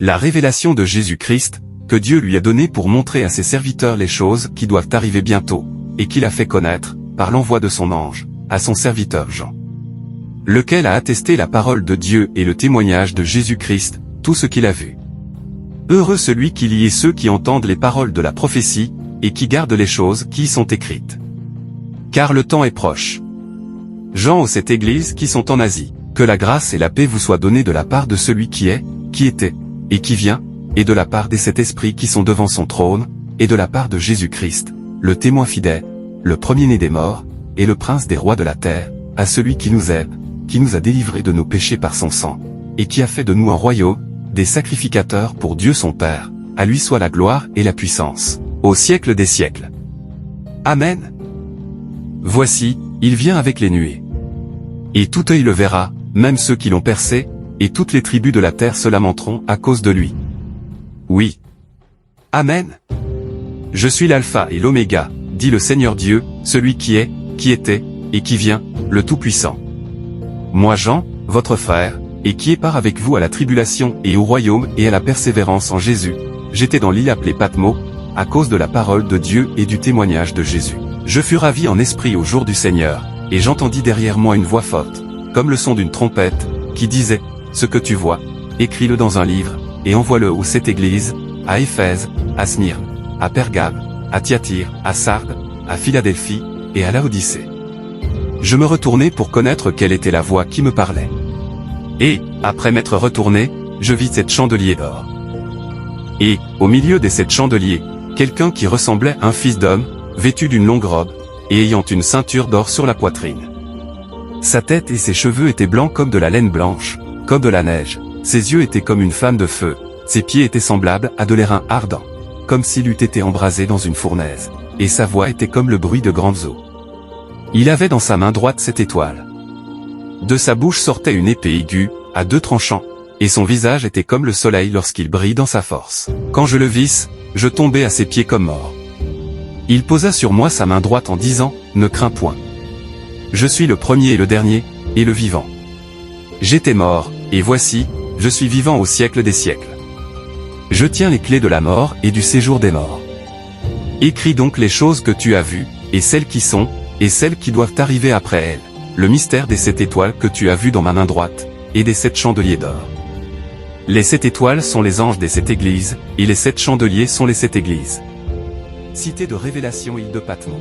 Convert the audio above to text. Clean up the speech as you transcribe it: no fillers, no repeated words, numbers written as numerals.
La révélation de Jésus-Christ, que Dieu lui a donnée pour montrer à ses serviteurs les choses qui doivent arriver bientôt, et qu'il a fait connaître, par l'envoi de son ange, à son serviteur Jean. Lequel a attesté la parole de Dieu et le témoignage de Jésus-Christ, tout ce qu'il a vu. Heureux celui qui lit et ceux qui entendent les paroles de la prophétie, et qui gardent les choses qui y sont écrites. Car le temps est proche. Jean aux 7 églises qui sont en Asie, que la grâce et la paix vous soient données de la part de celui qui est, qui était, et qui vient, et de la part des 7 esprits qui sont devant son trône, et de la part de Jésus-Christ, le témoin fidèle, le premier-né des morts, et le prince des rois de la terre, à celui qui nous aime, qui nous a délivrés de nos péchés par son sang, et qui a fait de nous un royaume, des sacrificateurs pour Dieu son Père, à lui soit la gloire et la puissance, au siècle des siècles. Amen. Voici, il vient avec les nuées. Et tout œil le verra, même ceux qui l'ont percé, et toutes les tribus de la terre se lamenteront à cause de lui. Oui. Amen. Je suis l'alpha et l'oméga, dit le Seigneur Dieu, celui qui est, qui était, et qui vient, le Tout-Puissant. Moi Jean, votre frère, et qui est part avec vous à la tribulation et au royaume et à la persévérance en Jésus, j'étais dans l'île appelée Patmos, à cause de la parole de Dieu et du témoignage de Jésus. Je fus ravi en esprit au jour du Seigneur, et j'entendis derrière moi une voix forte, comme le son d'une trompette, qui disait, ce que tu vois, écris-le dans un livre, et envoie-le aux 7 églises, à Éphèse, à Smyrne, à Pergame, à Thyatire, à Sardes, à Philadelphie, et à Laodicée. Je me retournai pour connaître quelle était la voix qui me parlait. Et, après m'être retourné, je vis 7 chandeliers d'or. Et, au milieu des 7 chandeliers, quelqu'un qui ressemblait à un fils d'homme, vêtu d'une longue robe, et ayant une ceinture d'or sur la poitrine. Sa tête et ses cheveux étaient blancs comme de la laine blanche, comme de la neige, ses yeux étaient comme une flamme de feu, ses pieds étaient semblables à de l'airain ardent, comme s'il eût été embrasé dans une fournaise, et sa voix était comme le bruit de grandes eaux. Il avait dans sa main droite 7 étoiles. De sa bouche sortait une épée aiguë, à 2 tranchants, et son visage était comme le soleil lorsqu'il brille dans sa force. Quand je le vis, je tombai à ses pieds comme mort. Il posa sur moi sa main droite en disant, ne crains point. Je suis le premier et le dernier, et le vivant. J'étais mort, et voici, je suis vivant au siècle des siècles. Je tiens les clés de la mort et du séjour des morts. Écris donc les choses que tu as vues, et celles qui sont, et celles qui doivent arriver après elles, le mystère des 7 étoiles que tu as vues dans ma main droite, et des 7 chandeliers d'or. Les 7 étoiles sont les anges des 7 églises, et les 7 chandeliers sont les 7 églises. Cité de Révélation, île de Patmos.